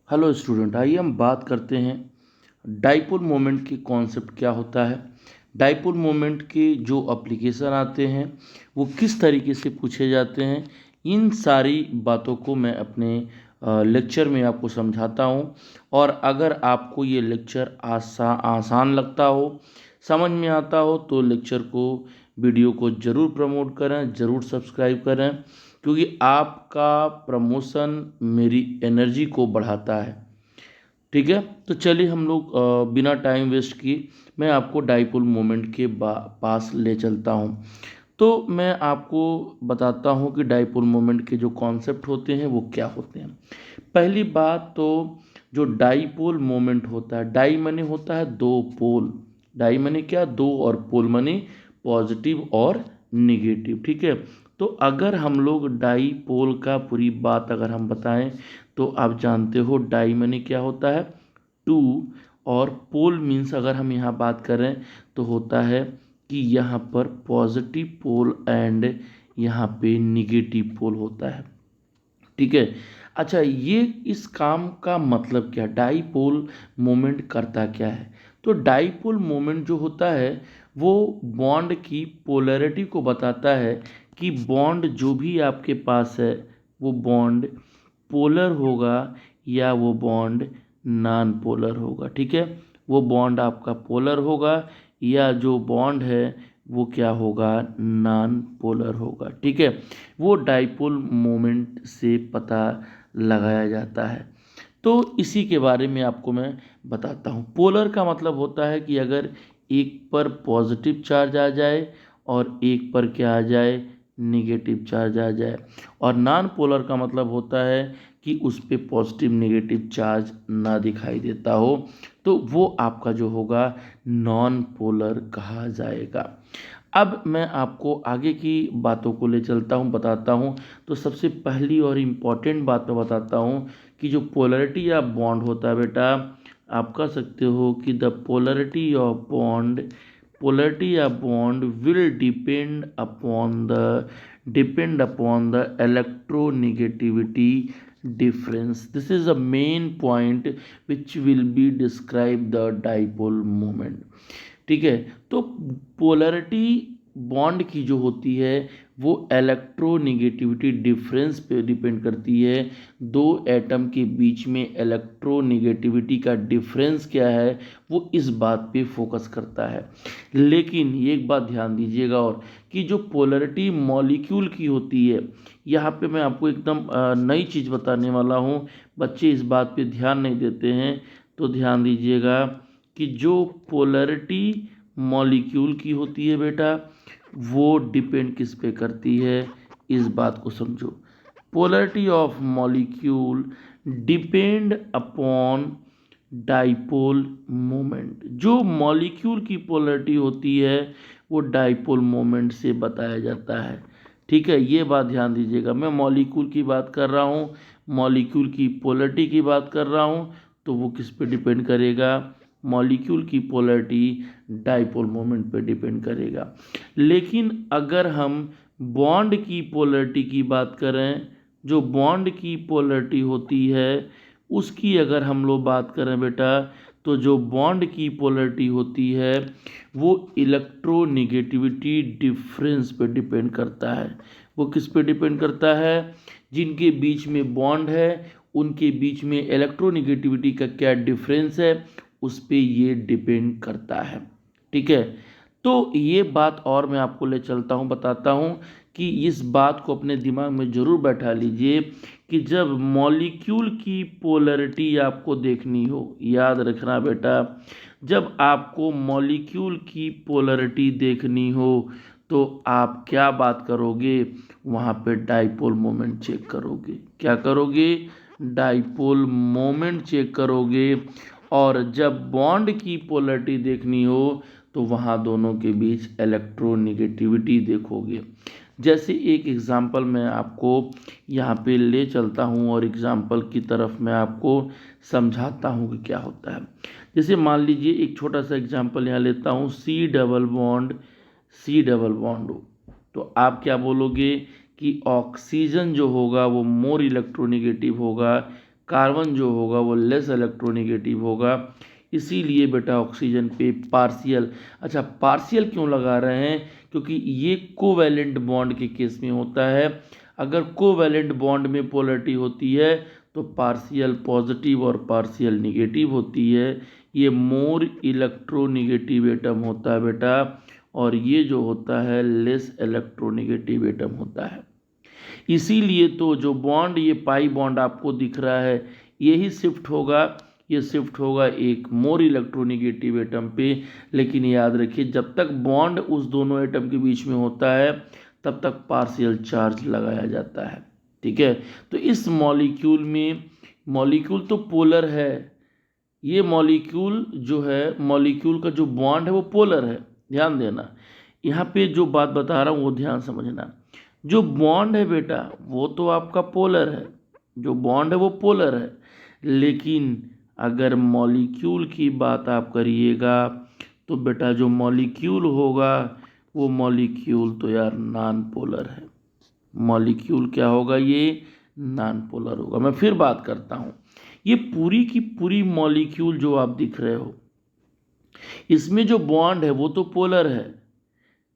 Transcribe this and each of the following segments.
Hello student, आइए हम बात करते हैं डाइपोल मोमेंट की कॉन्सेप्ट क्या होता है। डाइपोल मोमेंट के जो एप्लीकेशन आते हैं वो किस तरीके से पूछे जाते हैं, इन सारी बातों को मैं अपने लेक्चर में आपको समझाता हूँ। और अगर आपको ये लेक्चर आसान लगता हो, समझ में आता हो, तो लेक्चर को वीडियो को ज़रूर प्रमोट करें, ज़रूर सब्सक्राइब करें, क्योंकि आपका प्रमोशन मेरी एनर्जी को बढ़ाता है। ठीक है, तो चलिए हम लोग बिना टाइम वेस्ट किए मैं आपको डाइपोल मोमेंट के पास ले चलता हूँ। तो मैं आपको बताता हूँ कि डाइपोल मोमेंट के जो कॉन्सेप्ट होते हैं वो क्या होते हैं। पहली बात तो जो डाइपोल मोमेंट होता है, डाई मनी होता है दो पोल। डाई मनी क्या, दो, और पोल मनी पॉजिटिव और निगेटिव। ठीक है, तो अगर हम लोग डाइपोल का पूरी बात अगर हम बताएं तो आप जानते हो डाई मनी क्या होता है, टू। और पोल मीन्स अगर हम यहाँ बात करें तो होता है कि यहाँ पर पॉजिटिव पोल एंड यहाँ पे निगेटिव पोल होता है। ठीक है, अच्छा, ये इस काम का मतलब क्या, डाइपोल मोमेंट करता क्या है। तो डाइपोल मोमेंट जो होता है वो बॉन्ड की पोलैरिटी को बताता है कि बॉन्ड जो भी आपके पास है वो बॉन्ड पोलर होगा या वो बॉन्ड नॉन पोलर होगा। ठीक है, वो बॉन्ड आपका पोलर होगा या जो बॉन्ड है वो क्या होगा, नॉन पोलर होगा। ठीक है, वो डाइपोल मोमेंट से पता लगाया जाता है। तो इसी के बारे में आपको मैं बताता हूँ। पोलर का मतलब होता है कि अगर एक पर पॉजिटिव चार्ज आ जाए और एक पर क्या आ जाए, निगेटिव चार्ज आ जाए। और नॉन पोलर का मतलब होता है कि उस पे पॉजिटिव निगेटिव चार्ज ना दिखाई देता हो, तो वो आपका जो होगा नॉन पोलर कहा जाएगा। अब मैं आपको आगे की बातों को ले चलता हूँ, बताता हूँ। तो सबसे पहली और इम्पॉर्टेंट बात मैं बताता हूँ कि जो पोलैरिटी ऑफ बॉन्ड होता है बेटा, आप कह सकते हो कि the polarity of bond will depend upon the electronegativity difference. This is the main point which will be describe the dipole moment. ठीक है, तो पोलैरिटी बॉन्ड की जो होती है वो इलेक्ट्रोनेगेटिविटी डिफरेंस पे डिपेंड करती है। दो एटम के बीच में इलेक्ट्रोनेगेटिविटी का डिफरेंस क्या है वो इस बात पे फोकस करता है। लेकिन ये एक बात ध्यान दीजिएगा और कि जो पोलैरिटी मॉलिक्यूल की होती है, यहाँ पे मैं आपको एकदम नई चीज़ बताने वाला हूँ। बच्चे इस बात पे ध्यान नहीं देते हैं, तो ध्यान दीजिएगा कि जो पोलैरिटी मॉलिक्यूल की होती है बेटा, वो डिपेंड किस पे करती है, इस बात को समझो। Polarity of molecule depend upon dipole moment. जो मॉलिक्यूल की पोलैरिटी होती है वो डाइपोल मोमेंट से बताया जाता है। ठीक है, ये बात ध्यान दीजिएगा, मैं मॉलिक्यूल की बात कर रहा हूँ, मॉलिक्यूल की पोलैरिटी की बात कर रहा हूँ, तो वो किस पे डिपेंड करेगा, मॉलिक्यूल की पोलैरिटी डाइपोल मोमेंट पे डिपेंड करेगा। लेकिन अगर हम बॉन्ड की पोलैरिटी की बात करें, जो बॉन्ड की पोलैरिटी होती है उसकी अगर हम लोग बात करें बेटा, तो जो बॉन्ड की पोलैरिटी होती है वो इलेक्ट्रोनेगेटिविटी डिफरेंस पे डिपेंड करता है। वो किस पे डिपेंड करता है, जिनके बीच में बॉन्ड है उनके बीच में इलेक्ट्रोनेगेटिविटी का क्या डिफरेंस है, उस पे ये डिपेंड करता है। ठीक है, तो ये बात और मैं आपको ले चलता हूँ, बताता हूँ कि इस बात को अपने दिमाग में ज़रूर बैठा लीजिए कि जब मॉलिक्यूल की पोलैरिटी आपको देखनी हो, याद रखना बेटा, जब आपको मॉलिक्यूल की पोलैरिटी देखनी हो तो आप क्या बात करोगे, वहाँ पे डाइपोल मोमेंट चेक करोगे। क्या करोगे, डाइपोल मोमेंट चेक करोगे। और जब बॉन्ड की पोलैरिटी देखनी हो तो वहाँ दोनों के बीच इलेक्ट्रोनेगेटिविटी देखोगे। जैसे एक एग्जांपल मैं आपको यहाँ पे ले चलता हूँ और एग्जांपल की तरफ मैं आपको समझाता हूँ कि क्या होता है। जैसे मान लीजिए एक छोटा सा एग्जांपल यहाँ लेता हूँ, सी डबल बॉन्ड हो, तो आप क्या बोलोगे कि ऑक्सीजन जो होगा वो मोर इलेक्ट्रोनेगेटिव होगा कार्बन जो होगा वो लेस इलेक्ट्रोनेगेटिव होगा, इसीलिए बेटा ऑक्सीजन पे पार्शियल। अच्छा, पार्शियल क्यों लगा रहे हैं? क्योंकि ये कोवैलेंट बॉन्ड के केस में होता है। अगर कोवैलेंट बॉन्ड में पोलरिटी होती है तो पार्शियल पॉजिटिव और पार्शियल निगेटिव होती है। ये मोर इलेक्ट्रोनेगेटिव एटम होता है बेटा, और ये जो होता है लेस इलेक्ट्रोनेगेटिव एटम होता है। इसीलिए तो जो बॉन्ड, ये पाई बॉन्ड आपको दिख रहा है, यही शिफ्ट होगा, ये शिफ्ट होगा एक मोर इलेक्ट्रोनेगेटिव एटम पे। लेकिन याद रखिए, जब तक बॉन्ड उस दोनों एटम के बीच में होता है तब तक पार्शियल चार्ज लगाया जाता है। ठीक है, तो इस मॉलिक्यूल में, मॉलिक्यूल तो पोलर है, ये मॉलिक्यूल जो है, मॉलिक्यूल का जो बॉन्ड है वो पोलर है। ध्यान देना, यहाँ पे जो बात बता रहा हूँ वो ध्यान समझना। जो बॉन्ड है बेटा वो तो आपका पोलर है, जो बॉन्ड है वो पोलर है, लेकिन अगर मॉलिक्यूल की बात आप करिएगा तो बेटा जो मॉलिक्यूल होगा वो मॉलिक्यूल तो यार नॉन पोलर है। मॉलिक्यूल क्या होगा? ये नॉन पोलर होगा। मैं फिर बात करता हूँ, ये पूरी की पूरी मॉलिक्यूल जो आप दिख रहे हो, इसमें जो बॉन्ड है वो तो पोलर है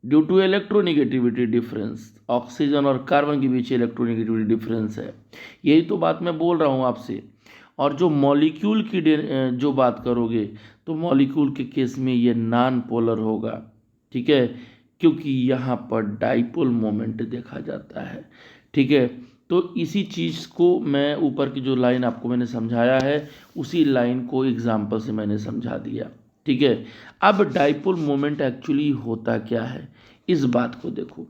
due to electronegativity difference. Oxygen और कार्बन के बीच इलेक्ट्रोनेगेटिविटी डिफरेंस है, यही तो बात मैं बोल रहा हूँ आपसे। और जो मॉलिक्यूल की जो बात करोगे तो मॉलिक्यूल के केस में ये नॉन पोलर होगा। ठीक है, क्योंकि यहाँ पर डाइपोल मोमेंट देखा जाता है। ठीक है, तो इसी चीज़ को मैं ऊपर की जो लाइन आपको मैंने समझाया है उसी लाइन को एग्जाम्पल से मैंने समझा दिया। ठीक है, अब डाइपोल मोमेंट एक्चुअली होता क्या है, इस बात को देखो।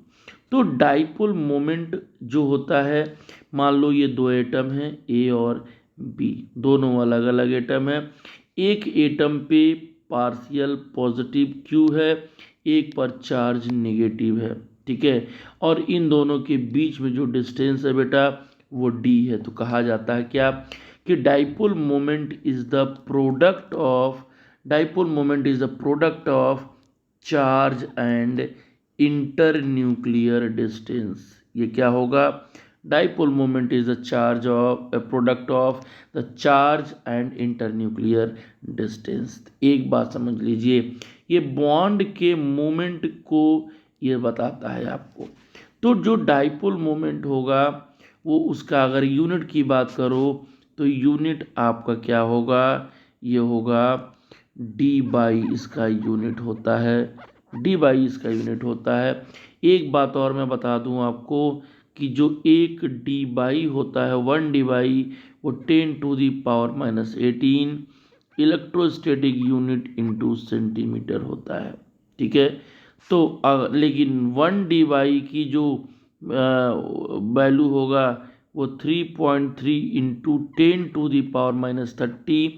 तो डाइपोल मोमेंट जो होता है, मान लो ये दो एटम हैं ए और बी, दोनों अलग अलग एटम है। एक एटम पे पार्शियल पॉजिटिव क्यू है, एक पर चार्ज नेगेटिव है। ठीक है, और इन दोनों के बीच में जो डिस्टेंस है बेटा वो डी है। तो कहा जाता है क्या कि dipole moment is the product of, dipole moment is the product of charge and internuclear distance. ये क्या होगा? Dipole moment is the charge of, product of the charge and internuclear distance. एक बात समझ लीजिए, ये बॉन्ड के मोमेंट को ये बताता है आपको। तो जो डाइपोल मोमेंट होगा वो, उसका अगर यूनिट की बात करो तो यूनिट आपका क्या होगा? ये होगा डी बाई इसका यूनिट होता है, डी बाई इसका यूनिट होता है। एक बात और मैं बता दूं आपको कि जो एक डी बाई होता है, 1 डी बाई, वो 10⁻⁻18 इलेक्ट्रोस्टैटिक यूनिट इनटू सेंटीमीटर होता है। ठीक है, तो लेकिन 1 डी बाई की जो वैल्यू होगा वो 3.3 इंटू 10⁻⁻30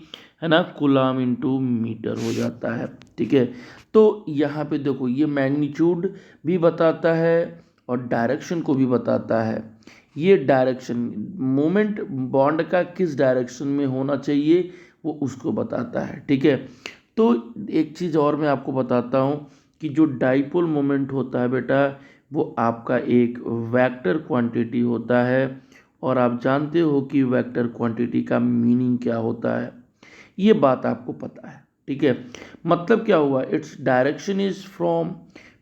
है ना, कूलम इंटू मीटर हो जाता है। ठीक है, तो यहाँ पे देखो ये मैग्नीट्यूड भी बताता है और डायरेक्शन को भी बताता है। ये डायरेक्शन, मोमेंट बॉन्ड का किस डायरेक्शन में होना चाहिए वो उसको बताता है। ठीक है, तो एक चीज़ और मैं आपको बताता हूँ कि जो डाइपोल मोमेंट होता है बेटा वो आपका एक वेक्टर क्वांटिटी होता है, और आप जानते हो कि वेक्टर क्वांटिटी का मीनिंग क्या होता है, ये बात आपको पता है। ठीक है, मतलब क्या हुआ? Its direction is from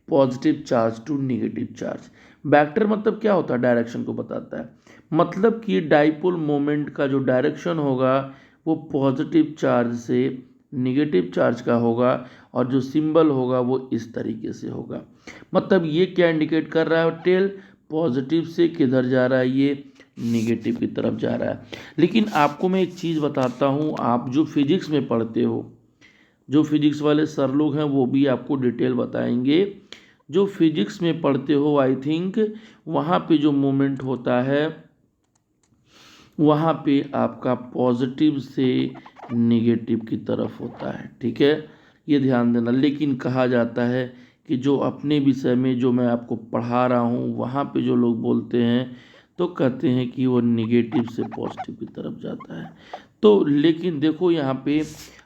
positive charge to negative charge. Vector मतलब क्या होता है? डायरेक्शन को बताता है। मतलब कि डाइपोल मोमेंट का जो डायरेक्शन होगा वो पॉजिटिव चार्ज से नेगेटिव चार्ज का होगा, और जो सिंबल होगा वो इस तरीके से होगा। मतलब ये क्या इंडिकेट कर रहा है? टेल पॉजिटिव से किधर जा रहा है? ये निगेटिव की तरफ जा रहा है। लेकिन आपको मैं एक चीज़ बताता हूँ, आप जो फिजिक्स में पढ़ते हो, जो फिजिक्स वाले सर लोग हैं वो भी आपको डिटेल बताएंगे। जो फिजिक्स में पढ़ते हो आई थिंक वहाँ पे जो मोमेंट होता है वहाँ पे आपका पॉजिटिव से नेगेटिव की तरफ होता है। ठीक है, ये ध्यान देना। लेकिन कहा जाता है कि जो अपने विषय में जो मैं आपको पढ़ा रहा हूँ वहाँ पे जो लोग बोलते हैं तो कहते हैं कि वो नेगेटिव से पॉजिटिव की तरफ जाता है। तो लेकिन देखो यहाँ पे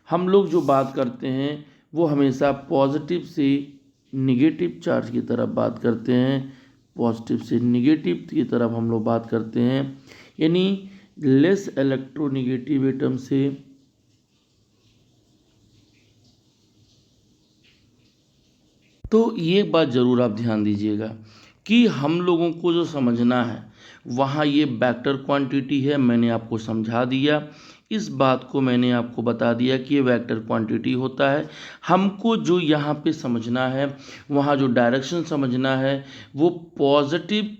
हम लोग जो बात करते हैं वो हमेशा पॉजिटिव से निगेटिव चार्ज की तरफ बात करते हैं, पॉजिटिव से निगेटिव की तरफ हम लोग बात करते हैं। यानी लेस इलेक्ट्रोनेगेटिव एटम से तो ये बात ज़रूर आप ध्यान दीजिएगा कि हम लोगों को जो समझना है वहाँ ये वेक्टर क्वांटिटी है, मैंने आपको समझा दिया। इस बात को मैंने आपको बता दिया कि ये वेक्टर क्वांटिटी होता है। हमको जो यहाँ पे समझना है, वहाँ जो डायरेक्शन समझना है, वो पॉजिटिव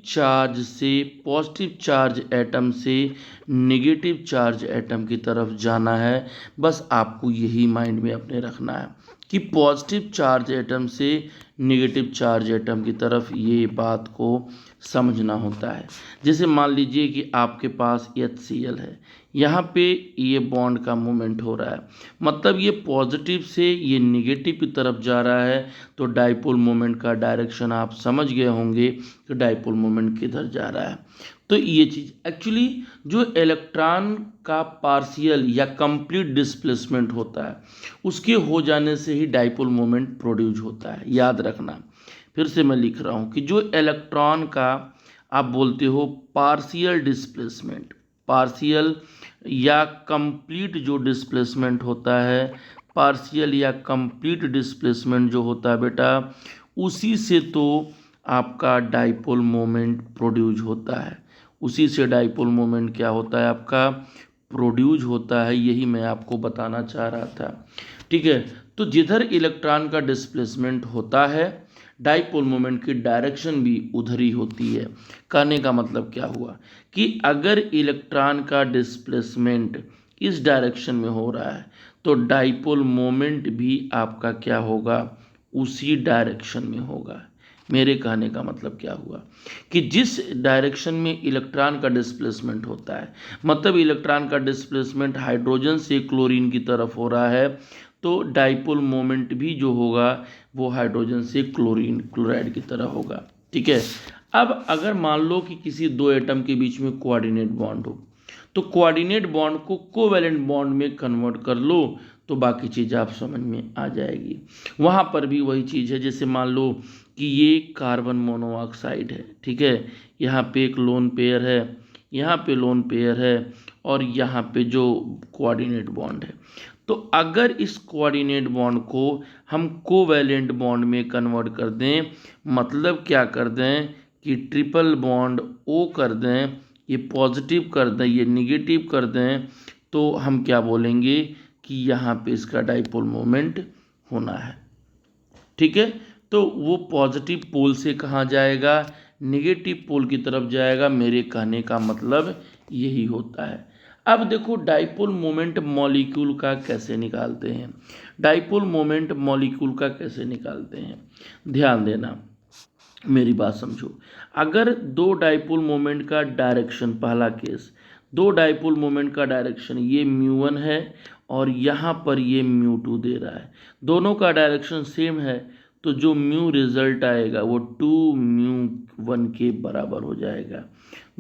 चार्ज एटम से नेगेटिव चार्ज एटम की तरफ जाना है। बस आपको यही माइंड में अपने रखना है कि पॉजिटिव चार्ज एटम से नेगेटिव चार्ज एटम की तरफ ये बात को समझना होता है। जैसे मान लीजिए कि आपके पास HCl है, यहाँ पे ये बॉन्ड का मूवमेंट हो रहा है, मतलब ये पॉजिटिव से ये नेगेटिव की तरफ जा रहा है। तो डाइपोल मोमेंट का डायरेक्शन आप समझ गए होंगे कि डाइपोल मोमेंट किधर जा रहा है। तो ये चीज़ एक्चुअली जो इलेक्ट्रॉन का पार्शियल या कंप्लीट डिस्प्लेसमेंट होता है, उसके हो जाने से ही डाइपोल मोमेंट प्रोड्यूस होता है। याद रखना, फिर से मैं लिख रहा हूँ कि जो इलेक्ट्रॉन का आप बोलते हो पार्शियल डिस्प्लेसमेंट, पार्शियल या कंप्लीट जो डिस्प्लेसमेंट होता है, पार्शियल या कंप्लीट डिस्प्लेसमेंट जो होता है बेटा, उसी से तो आपका डाइपोल मोमेंट प्रोड्यूस होता है। उसी से डाइपोल मोमेंट क्या होता है, आपका प्रोड्यूस होता है। यही मैं आपको बताना चाह रहा था। ठीक है, तो जिधर इलेक्ट्रॉन का डिस्प्लेसमेंट होता है, डाइपोल मोमेंट की डायरेक्शन भी उधर ही होती है। कहने का मतलब क्या हुआ कि अगर इलेक्ट्रॉन का डिस्प्लेसमेंट इस डायरेक्शन में हो रहा है, तो डाइपोल मोमेंट भी आपका क्या होगा, उसी डायरेक्शन में होगा। मेरे कहने का मतलब क्या हुआ कि जिस डायरेक्शन में इलेक्ट्रॉन का डिस्प्लेसमेंट होता है, मतलब इलेक्ट्रॉन का डिस्प्लेसमेंट हाइड्रोजन से क्लोरीन की तरफ हो रहा है, तो डाइपोल मोमेंट भी जो होगा वो हाइड्रोजन से क्लोराइड की तरह होगा। ठीक है, अब अगर मान लो कि किसी दो एटम के बीच में कोऑर्डिनेट बॉन्ड हो, तो कोऑर्डिनेट बॉन्ड को कोवैलेंट बॉन्ड में कन्वर्ट कर लो, तो बाकी चीज़ आप समझ में आ जाएगी। वहाँ पर भी वही चीज़ है, जैसे मान लो कि ये कार्बन मोनोऑक्साइड है। ठीक है, यहाँ पे एक लोन पेयर है, यहाँ पे लोन पेयर है, और यहाँ पे जो कोऑर्डिनेट बॉन्ड है। तो अगर इस कोऑर्डिनेट बॉन्ड को हम कोवैलेंट बॉन्ड में कन्वर्ट कर दें, मतलब क्या कर दें कि ट्रिपल बॉन्ड O कर दें, ये पॉजिटिव कर दें, ये निगेटिव कर दें, तो हम क्या बोलेंगे कि यहाँ पे इसका डाइपोल मोमेंट होना है। ठीक है, तो वो पॉजिटिव पोल से कहाँ जाएगा, नेगेटिव पोल की तरफ जाएगा। मेरे कहने का मतलब यही होता है। अब देखो डाइपोल मोमेंट मॉलिक्यूल का कैसे निकालते हैं, डाइपोल मोमेंट मॉलिक्यूल का कैसे निकालते हैं, ध्यान देना, मेरी बात समझो। अगर दो डाइपोल मोमेंट का डायरेक्शन, पहला केस, दो डाइपोल मोमेंट का डायरेक्शन ये μ1 है और यहाँ पर ये μ2 दे रहा है, दोनों का डायरेक्शन सेम है, तो जो म्यू रिजल्ट आएगा वो 2μ1 के बराबर हो जाएगा।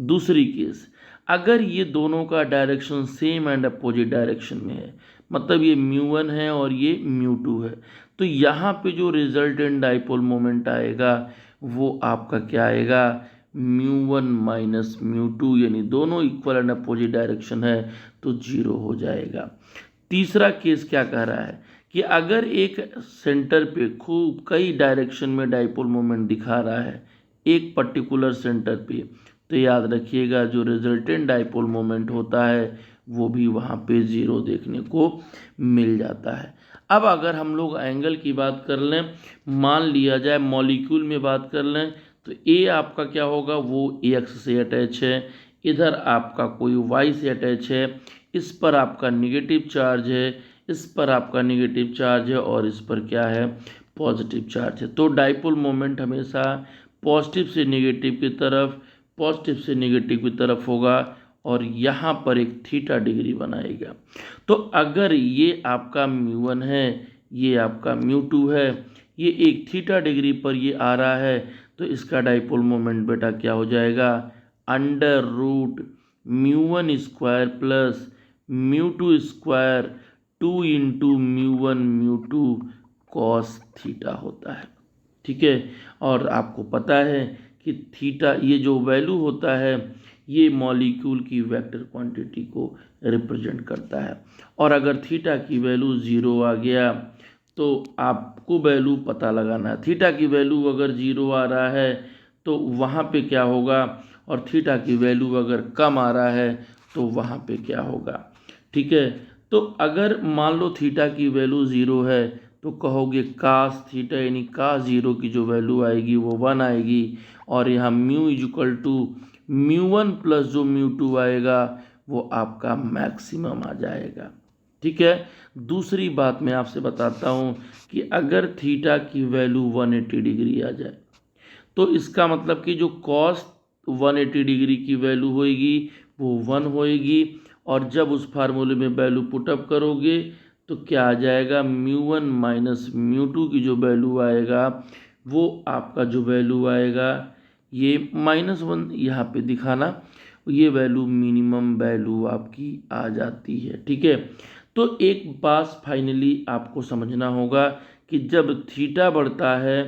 दूसरी केस, अगर ये दोनों का direction same and opposite direction में है, मतलब ये μ1 है और ये μ2 है, तो यहाँ पे जो रिजल्टेंट डाइपोल मोमेंट आएगा वो आपका क्या आएगा, μ1 माइनस μ2, यानी दोनों इक्वल एंड अपोजिट डायरेक्शन है तो 0 हो जाएगा। तीसरा केस क्या कह रहा है कि अगर एक सेंटर पे खूब कई डायरेक्शन में डाइपोल मोमेंट दिखा रहा है एक पर्टिकुलर सेंटर पे, तो याद रखिएगा जो रिजल्टेंट डाइपोल मोमेंट होता है वो भी वहाँ पे 0 देखने को मिल जाता है। अब अगर हम लोग एंगल की बात कर लें, मान लिया जाए मॉलिक्यूल में बात कर लें, तो ए आपका क्या होगा, वो एक्स से अटैच है, इधर आपका कोई वाई से अटैच है, इस पर आपका निगेटिव चार्ज है, इस पर आपका निगेटिव चार्ज है, और इस पर क्या है, पॉजिटिव चार्ज है। तो डाइपोल मोमेंट हमेशा पॉजिटिव से नेगेटिव की तरफ, पॉजिटिव से नेगेटिव की तरफ होगा, और यहाँ पर एक थीटा डिग्री बनाएगा। तो अगर ये आपका μ1 है, ये आपका μ2 है, ये एक थीटा डिग्री पर ये आ रहा है, तो इसका डाइपोल मोमेंट बेटा क्या हो जाएगा, √μ1² प्लस μ2², 2 × μ1 μ2 cos थीटा होता है। ठीक है, और आपको पता है कि थीटा ये जो वैल्यू होता है ये मॉलिक्यूल की वेक्टर क्वांटिटी को रिप्रेजेंट करता है। और अगर थीटा की वैल्यू 0 आ गया तो आपको वैल्यू पता लगाना है। थीटा की वैल्यू अगर 0 आ रहा है तो वहाँ पे क्या होगा, और थीटा की वैल्यू अगर कम आ रहा है तो वहाँ पे क्या होगा। ठीक है, तो अगर मान लो थीटा की वैल्यू 0 है तो कहोगे कास थीटा, यानी कास 0 की जो वैल्यू आएगी वो 1 आएगी, और यहाँ mu is equal to mu 1 plus जो म्यू 2 आएगा वो आपका मैक्सिमम आ जाएगा। ठीक है, दूसरी बात मैं आपसे बताता हूँ कि अगर थीटा की वैल्यू 180 डिग्री आ जाए तो इसका मतलब कि जो कॉस 180 डिग्री की वैल्यू होएगी वो 1 होएगी, और जब उस फार्मूले में वैल्यू पुटअप करोगे तो क्या आ जाएगा, म्यू 1 माइनस म्यू 2 की जो वैल्यू आएगा वो आपका जो वैल्यू आएगा ये -1 यहाँ पे दिखाना, ये वैल्यू मिनिमम वैल्यू आपकी आ जाती है। ठीक है, तो एक बात फाइनली आपको समझना होगा कि जब थीटा बढ़ता है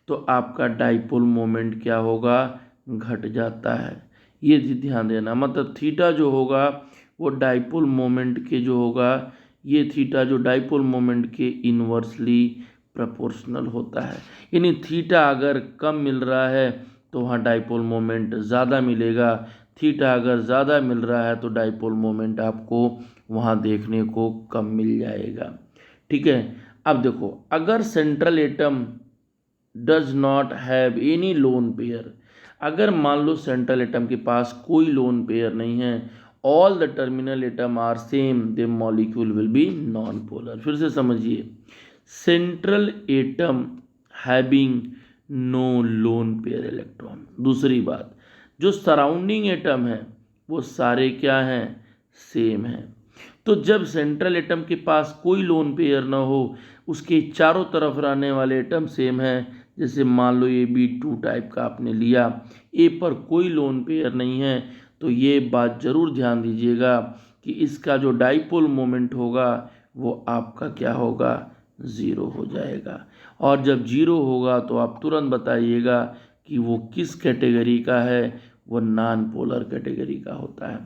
तो आपका डाइपोल मोमेंट क्या होगा, घट जाता है। ये ध्यान देना, मतलब थीटा जो होगा वो डाइपोल मोमेंट के जो होगा, ये थीटा जो डाइपोल मोमेंट के इन्वर्सली प्रोपोर्शनल होता है। यानी थीटा अगर कम मिल रहा है तो वहाँ डाइपोल मोमेंट ज़्यादा मिलेगा, थीटा अगर ज़्यादा मिल रहा है तो डाइपोल मोमेंट आपको वहाँ देखने को कम मिल जाएगा। ठीक है, अब देखो, अगर central atom does not have any lone pair, अगर मान लो सेंट्रल एटम के पास कोई लोन पेयर नहीं है, all the terminal atom are same, the molecule will be non polar. फिर से समझिए, central atom having no lone pair electron. दूसरी बात, जो सराउंडिंग एटम है वो सारे क्या हैं, सेम हैं। तो जब सेंट्रल एटम के पास कोई लोन पेयर ना हो, उसके चारों तरफ रहने वाले एटम सेम हैं, जैसे मान लो ये B2 टाइप का आपने लिया, ए पर कोई लोन पेयर नहीं है, तो ये बात जरूर ध्यान दीजिएगा कि इसका जो डाइपोल मोमेंट होगा वो आपका क्या होगा, 0 हो जाएगा। और जब 0 होगा तो आप तुरंत बताइएगा कि वो किस कैटेगरी का है, वो नॉन पोलर कैटेगरी का होता है।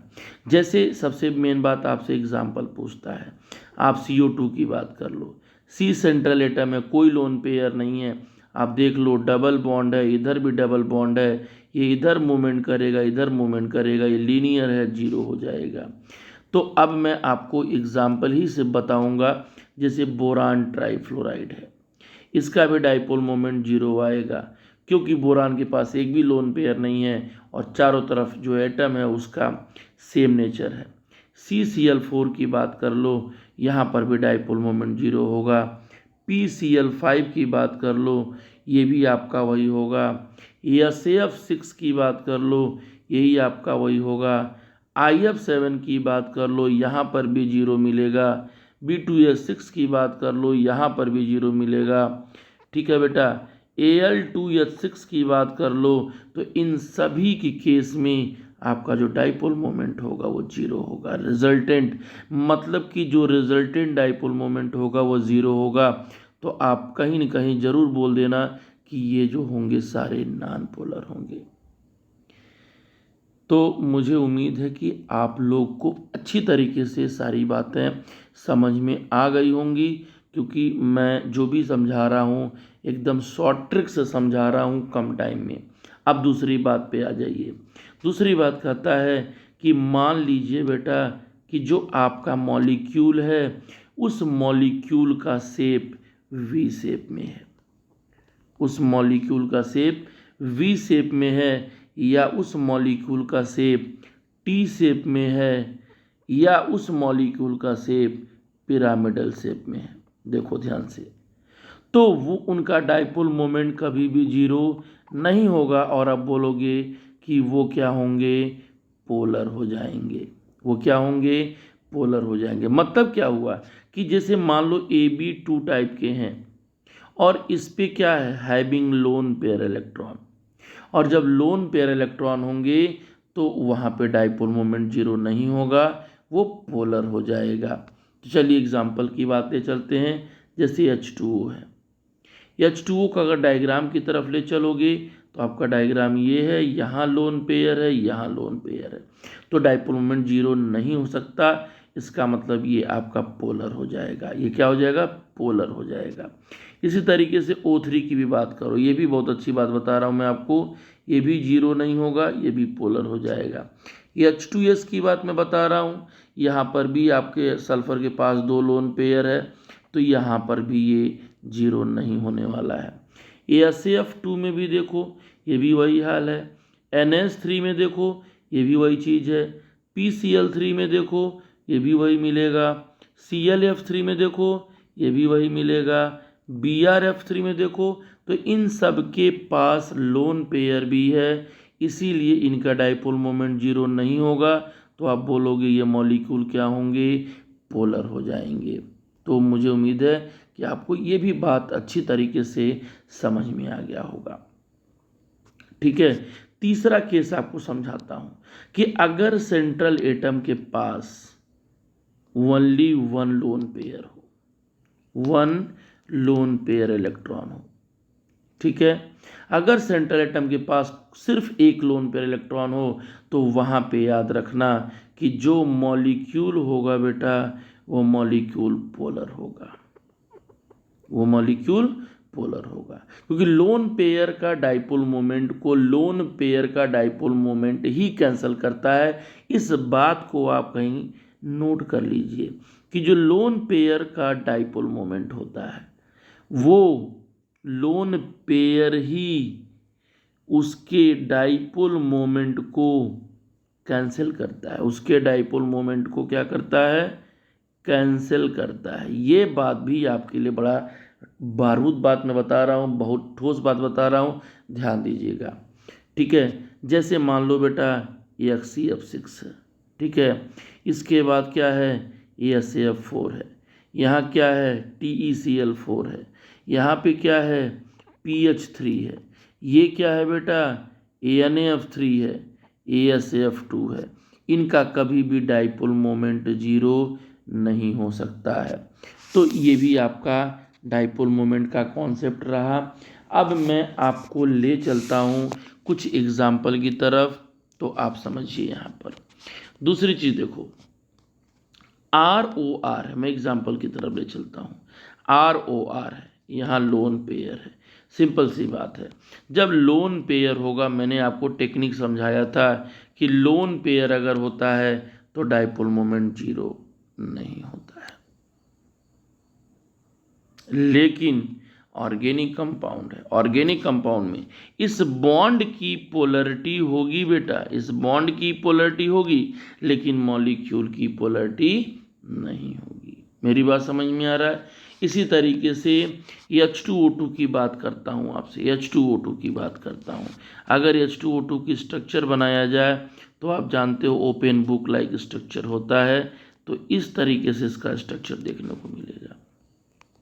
जैसे सबसे मेन बात आपसे एग्जाम्पल पूछता है, आप CO2 की बात कर लो, सी सेंट्रल एटम है, कोई लोन पेयर नहीं है, आप देख लो डबल बॉन्ड है, इधर भी डबल बॉन्ड है, ये इधर मूवमेंट करेगा इधर मूवमेंट करेगा, ये लीनियर है, 0 हो जाएगा। तो अब मैं आपको एग्जाम्पल ही से बताऊंगा, जैसे बोरान ट्राइफ्लोराइड है, इसका भी डाइपोल मोमेंट 0 आएगा, क्योंकि बोरान के पास एक भी लोन पेयर नहीं है और चारों तरफ जो एटम है उसका सेम नेचर है। CCl4 की बात कर लो, यहाँ पर भी डाइपोल मोमेंट 0 होगा। PCl5 की बात कर लो, ये भी आपका वही होगा। SF6 की बात कर लो, यही आपका वही होगा। IF7 की बात कर लो, यहाँ पर भी 0 मिलेगा। B2S6 की बात कर लो, यहाँ पर भी 0 मिलेगा। ठीक है बेटा, Al2H6 की बात कर लो, तो इन सभी की केस में आपका जो डाइपोल मोमेंट होगा वो 0 होगा। रिजल्टेंट मतलब कि जो रिजल्टेंट डाइपोल मोमेंट होगा वो 0 होगा। तो आप कहीं न कहीं ज़रूर बोल देना कि ये जो होंगे सारे नॉन पोलर होंगे। तो मुझे उम्मीद है कि आप लोग को अच्छी तरीके से सारी बातें समझ में आ गई होंगी, क्योंकि मैं जो भी समझा रहा हूँ एकदम शॉर्ट ट्रिक से समझा रहा हूँ कम टाइम में। अब दूसरी बात पे आ जाइए। दूसरी बात कहता है कि मान लीजिए बेटा कि जो आपका मॉलिक्यूल है उस मॉलिक्यूल का शेप वी शेप में है, उस मॉलिक्यूल का शेप वी शेप में है, या उस मॉलिक्यूल का शेप टी शेप में है, या उस मॉलिक्यूल का शेप पिरामिडल शेप में है। देखो ध्यान से, तो वो उनका डाइपोल मोमेंट कभी भी 0 नहीं होगा, और अब बोलोगे कि वो क्या होंगे, पोलर हो जाएंगे। वो क्या होंगे, पोलर हो जाएंगे। मतलब क्या हुआ कि जैसे मान लो AB2 टाइप के हैं और इस पे क्या है, हैविंग लोन पेयर इलेक्ट्रॉन, और जब लोन पेयर इलेक्ट्रॉन होंगे तो वहाँ पे डाइपोल मोमेंट 0 नहीं होगा, वो पोलर हो जाएगा। तो चलिए एग्जाम्पल की बातें चलते हैं। जैसे H2O है, H2O का अगर डायग्राम की तरफ ले चलोगे तो आपका डायग्राम ये है, यहाँ लोन पेयर है, यहाँ लोन पेयर है, तो डाइपोल मोमेंट जीरो नहीं हो सकता। इसका मतलब ये आपका पोलर हो जाएगा। ये क्या हो जाएगा? पोलर हो जाएगा। इसी तरीके से O3 की भी बात करो, ये भी बहुत अच्छी बात बता रहा हूँ मैं आपको, ये भी जीरो नहीं होगा, ये भी पोलर हो जाएगा। H2S की बात मैं बता रहा हूँ, यहाँ पर भी आपके सल्फर के पास दो लोन पेयर है, तो यहाँ पर भी ये जीरो नहीं होने वाला है। ASAF2 में भी देखो, ये भी वही हाल है। NH3 में देखो, ये भी वही चीज़ है। PCl3 में देखो, ये भी वही मिलेगा। ClF3 में देखो, ये भी वही मिलेगा। BrF3 में देखो, तो इन सब के पास लोन पेयर भी है, इसीलिए इनका डाइपोल मोमेंट जीरो नहीं होगा। तो आप बोलोगे ये मॉलिक्यूल क्या होंगे? पोलर हो जाएंगे। तो मुझे उम्मीद है कि आपको ये भी बात अच्छी तरीके से समझ में आ गया होगा। ठीक है, तीसरा केस आपको समझाता हूं कि अगर सेंट्रल एटम के पास ओनली वन लोन पेयर हो, वन लोन पेयर इलेक्ट्रॉन हो, ठीक है, अगर सेंट्रल एटम के पास सिर्फ एक लोन पेयर इलेक्ट्रॉन हो, तो वहां पे याद रखना कि जो मॉलिक्यूल होगा बेटा, वो मॉलिक्यूल पोलर होगा, वो मॉलिक्यूल पोलर होगा, क्योंकि लोन पेयर का डाइपोल मोमेंट को लोन पेयर का डाइपोल मोमेंट ही कैंसिल करता है। इस बात को आप कहीं नोट कर लीजिए कि जो लोन पेयर का डाइपोल मोमेंट होता है, वो लोन पेयर ही उसके डाइपोल मोमेंट को कैंसिल करता है, उसके डाइपोल मोमेंट को क्या करता है? कैंसिल करता है। ये बात भी आपके लिए बड़ा बारूद बात मैं बता रहा हूँ, बहुत ठोस बात बता रहा हूँ, ध्यान दीजिएगा। ठीक है, जैसे मान लो बेटा ये HCF6 है, ठीक है, इसके बाद क्या है? ASAF4 है, यहाँ क्या है? TeCl4 है, यहाँ पे क्या है? PH3 है, ये क्या है बेटा? ANF3 है, ASAF2 है। इनका कभी भी डाइपोल मोमेंट जीरो नहीं हो सकता है। तो ये भी आपका डाइपोल मोमेंट का कॉन्सेप्ट रहा। अब मैं आपको ले चलता हूँ कुछ एग्जाम्पल की तरफ, तो आप समझिए। यहाँ पर दूसरी चीज़ देखो, ROR है, मैं एग्जाम्पल की तरफ ले चलता हूँ। ROR है, यहाँ लोन पेयर है, सिंपल सी बात है। जब लोन पेयर होगा, मैंने आपको टेक्निक समझाया था कि लोन पेयर अगर होता है तो डाइपोल मोमेंट जीरो नहीं होता है। लेकिन ऑर्गेनिक कंपाउंड है, ऑर्गेनिक कंपाउंड में इस बॉन्ड की पोलरिटी होगी बेटा, इस बॉन्ड की पोलरिटी होगी, लेकिन मॉलिक्यूल की पोलरिटी नहीं होगी। मेरी बात समझ में आ रहा है? इसी तरीके से H2O2 की बात करता हूँ आपसे, H2O2 की बात करता हूँ। अगर H2O2 की स्ट्रक्चर बनाया जाए तो आप जानते हो ओपन बुक लाइक स्ट्रक्चर होता है, तो इस तरीके से इसका स्ट्रक्चर देखने को मिलेगा।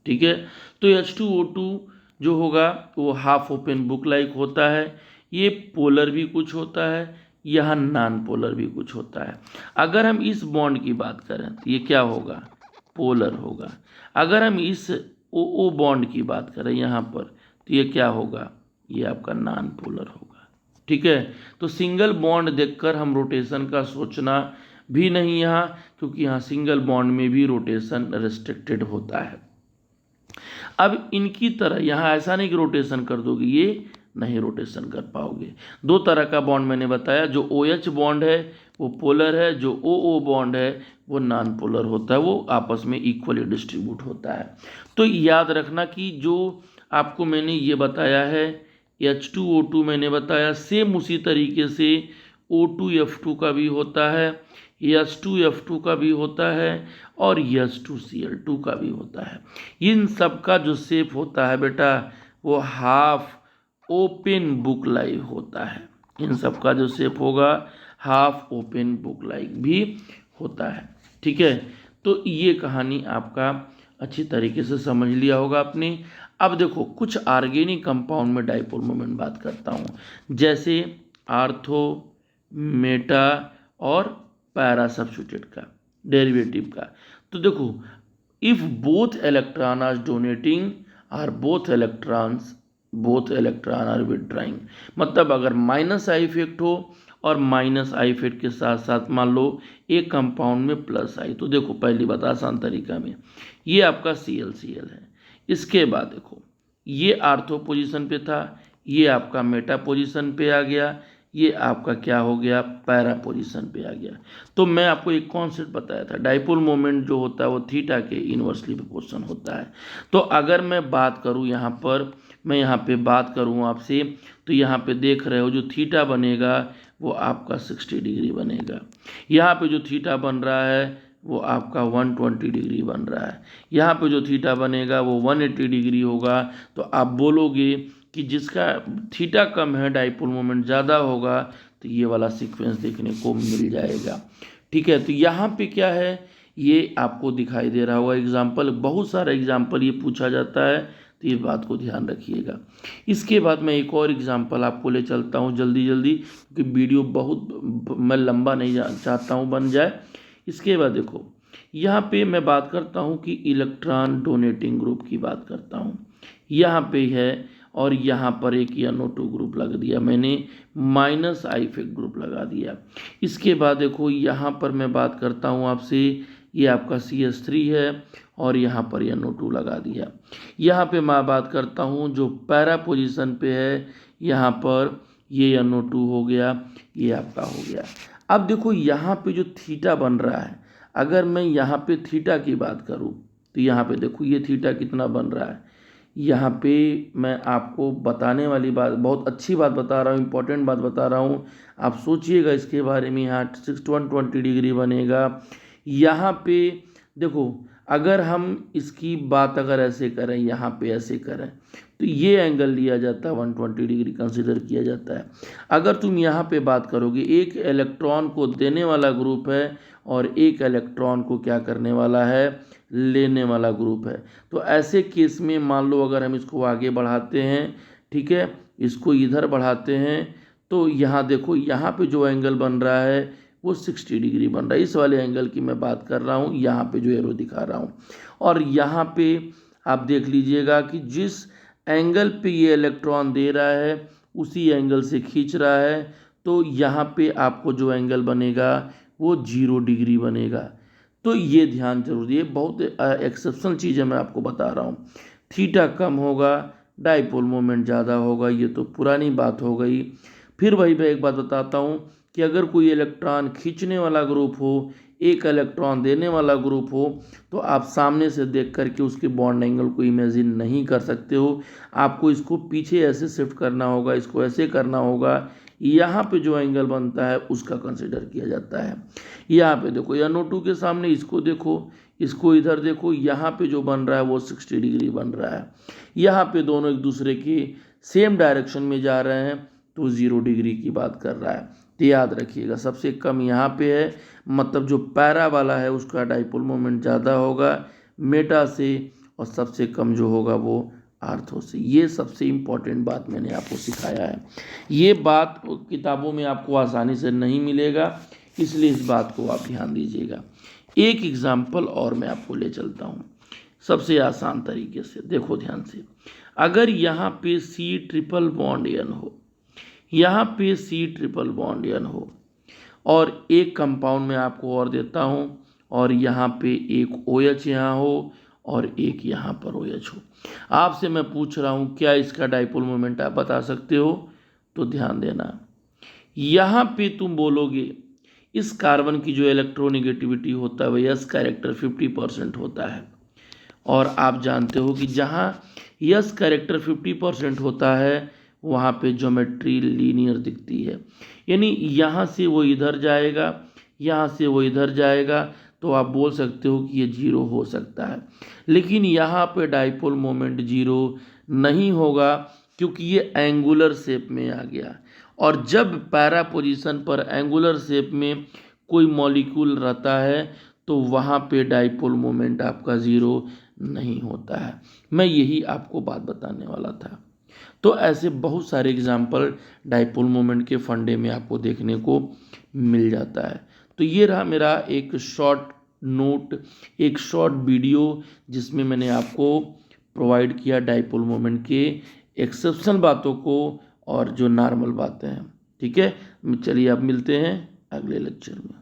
ठीक है, तो H2O2 जो होगा वो हाफ ओपन बुक लाइक होता है। ये पोलर भी कुछ होता है, यहाँ नॉन पोलर भी कुछ होता है। अगर हम इस बॉन्ड की बात करें तो ये क्या होगा? पोलर होगा। अगर हम इस O बॉन्ड की बात करें यहाँ पर, तो ये क्या होगा? ये आपका नॉन पोलर होगा। ठीक है, तो सिंगल बॉन्ड देखकर हम रोटेशन का सोचना भी नहीं यहाँ, क्योंकि यहाँ सिंगल बॉन्ड में भी रोटेशन रेस्ट्रिक्टेड होता है। अब इनकी तरह यहाँ ऐसा नहीं कि रोटेशन कर दोगे, ये नहीं रोटेशन कर पाओगे। दो तरह का बॉन्ड मैंने बताया, जो OH बॉन्ड है वो पोलर है, जो OO बॉन्ड है वो नॉन पोलर होता है, वो आपस में इक्वली डिस्ट्रीब्यूट होता है। तो याद रखना कि जो आपको मैंने ये बताया है, H2O2 मैंने बताया, सेम उसी तरीके से O2F2 का भी होता है, H2F2 का भी होता है, और H2Cl2 का भी होता है। इन सब का जो शेप होता है बेटा, वो हाफ ओपन बुक लाइक होता है। इन सब का जो शेप होगा हाफ ओपन बुक लाइक भी होता है। ठीक है, तो ये कहानी आपका अच्छी तरीके से समझ लिया होगा आपने। अब देखो कुछ ऑर्गेनिक कंपाउंड में डाइपोल मोमेंट बात करता हूँ, जैसे आर्थो, मेटा और पैरा सब्स्टिट्यूट का डेरिवेटिव का। तो देखो, if both electron are donating और both electrons both electron are withdrawing. मतलब अगर माइनस आई इफेक्ट हो और माइनस आई इफेक्ट के साथ साथ मान लो एक कंपाउंड में प्लस आई, तो देखो पहली बात आसान तरीका में ये आपका ClCl है। इसके बाद देखो ये आर्थो पोजीशन पे था, ये आपका मेटा पोजीशन पे आ गया, ये आपका क्या हो गया, पैरा पोजीशन पे आ गया। तो मैं आपको एक कॉन्सेप्ट बताया था, डाइपोल मोमेंट जो होता है वो थीटा के इनवर्सली प्रोपोर्शन होता है। तो अगर मैं बात करूँ यहाँ पर, मैं यहाँ पे बात करूँ आपसे, तो यहाँ पे देख रहे हो जो थीटा बनेगा वो आपका 60 डिग्री बनेगा। यहाँ पे जो थीटा बन रहा है वो आपका 120 डिग्री बन रहा है। यहाँ पे जो थीटा बनेगा वो 180 डिग्री होगा। तो आप बोलोगे कि जिसका थीटा कम है डाइपोल मोमेंट ज़्यादा होगा, तो ये वाला सीक्वेंस देखने को मिल जाएगा। ठीक है, तो यहाँ पे क्या है ये आपको दिखाई दे रहा होगा एग्जाम्पल, बहुत सारा एग्जाम्पल ये पूछा जाता है, तो ये बात को ध्यान रखिएगा। इसके बाद मैं एक और एग्जाम्पल आपको ले चलता हूँ जल्दी जल्दी, क्योंकि वीडियो बहुत मैं लंबा नहीं चाहता हूँ बन जाए। इसके बाद देखो यहाँ पे मैं बात करता हूँ कि इलेक्ट्रॉन डोनेटिंग ग्रुप की बात करता हूँ, यहाँ पे है और यहाँ पर एक NO2 ग्रुप लगा दिया मैंने, माइनस आई इफेक्ट ग्रुप लगा दिया। इसके बाद देखो यहाँ पर मैं बात करता हूँ आपसे, ये आपका CH3 है और यहाँ पर NO2 लगा दिया। यहाँ पे मैं बात करता हूँ जो पैरा पोजीशन पे है, यहाँ पर ये NO2 हो गया, ये आपका हो गया। अब देखो यहाँ पे जो थीटा बन रहा है, अगर मैं यहाँ पे थीटा की बात करूँ तो यहाँ पे देखो ये थीटा कितना बन रहा है। यहाँ पे मैं आपको बताने वाली बात, बहुत अच्छी बात बता रहा हूँ, इंपॉर्टेंट बात बता रहा हूँ, आप सोचिएगा इसके बारे में। यहाँ 120 डिग्री बनेगा। यहाँ पे देखो अगर हम इसकी बात अगर ऐसे करें, यहाँ पे ऐसे करें, तो ये एंगल लिया जाता है 120 डिग्री कंसिडर किया जाता है। अगर तुम यहाँ पे बात करोगे, एक इलेक्ट्रॉन को देने वाला ग्रुप है और एक इलेक्ट्रॉन को क्या करने वाला है, लेने वाला ग्रुप है। तो ऐसे केस में मान लो अगर हम इसको आगे बढ़ाते हैं, ठीक है, इसको इधर बढ़ाते हैं, तो यहाँ देखो यहाँ पे जो एंगल बन रहा है वो 60 डिग्री बन रहा है। इस वाले एंगल की मैं बात कर रहा हूँ, यहाँ पे जो एरो दिखा रहा हूँ। और यहाँ पे आप देख लीजिएगा कि जिस एंगल पे ये इलेक्ट्रॉन दे रहा है उसी एंगल से खींच रहा है, तो यहाँ पे आपको जो एंगल बनेगा वो 0 डिग्री बनेगा। तो ये ध्यान जरूर दिए, बहुत एक्सेप्शनल चीज़ है मैं आपको बता रहा हूँ। थीटा कम होगा, डाइपोल मोमेंट ज़्यादा होगा, ये तो पुरानी बात हो गई। फिर वही मैं एक बात बताता हूँ कि अगर कोई इलेक्ट्रॉन खींचने वाला ग्रुप हो, एक इलेक्ट्रॉन देने वाला ग्रुप हो, तो आप सामने से देख करके उसके बॉन्ड एंगल को इमेजिन नहीं कर सकते हो। आपको इसको पीछे ऐसे शिफ्ट करना होगा, इसको ऐसे करना होगा, यहाँ पे जो एंगल बनता है उसका कंसिडर किया जाता है। यहाँ पे देखो NO2 के सामने इसको देखो, इसको इधर देखो, यहाँ पे जो बन रहा है वो 60 डिग्री बन रहा है। यहाँ पे दोनों एक दूसरे के सेम डायरेक्शन में जा रहे हैं, तो 0 डिग्री की बात कर रहा है। तो याद रखिएगा सबसे कम यहाँ पे है, मतलब जो पैरा वाला है उसका डाइपोल मोमेंट ज़्यादा होगा मेटा से, और सबसे कम जो होगा वो आर्थो से। ये सबसे इम्पॉर्टेंट बात मैंने आपको सिखाया है। ये बात किताबों में आपको आसानी से नहीं मिलेगा, इसलिए इस बात को आप ध्यान दीजिएगा। एक एग्जाम्पल और मैं आपको ले चलता हूँ सबसे आसान तरीके से, देखो ध्यान से। अगर यहाँ पे C ट्रिपल बॉन्ड N हो, यहाँ पे C ट्रिपल बॉन्ड N हो, और एक कंपाउंड में आपको और देता हूँ, और यहाँ पे एक OH यहाँ हो और एक यहाँ पर OH हो। आपसे मैं पूछ रहा हूँ क्या इसका डाइपोल मोमेंट आप बता सकते हो? तो ध्यान देना, यहाँ पे तुम बोलोगे इस कार्बन की जो इलेक्ट्रोनेगेटिविटी होता है वह S कैरेक्टर 50% होता है। और आप जानते हो कि जहाँ S कैरेक्टर 50% होता है वहाँ पे ज्योमेट्री लीनियर दिखती है, यानी यहाँ से वो इधर जाएगा, यहाँ से वो इधर जाएगा, तो आप बोल सकते हो कि ये 0 हो सकता है। लेकिन यहाँ पे डाइपोल मोमेंट 0 नहीं होगा, क्योंकि ये एंगुलर शेप में आ गया। और जब पैरा पोजीशन पर एंगुलर शेप में कोई मॉलिक्यूल रहता है तो वहाँ पे डाइपोल मोमेंट आपका 0 नहीं होता है। मैं यही आपको बात बताने वाला था। तो ऐसे बहुत सारे एग्जाम्पल डाइपोल मोमेंट के फंडे में आपको देखने को मिल जाता है। तो ये रहा मेरा एक शॉर्ट नोट, एक शॉर्ट वीडियो जिसमें मैंने आपको प्रोवाइड किया डाइपोल मोमेंट के एक्सेप्शनल बातों को और जो नॉर्मल बातें हैं। ठीक है, चलिए अब मिलते हैं अगले लेक्चर में।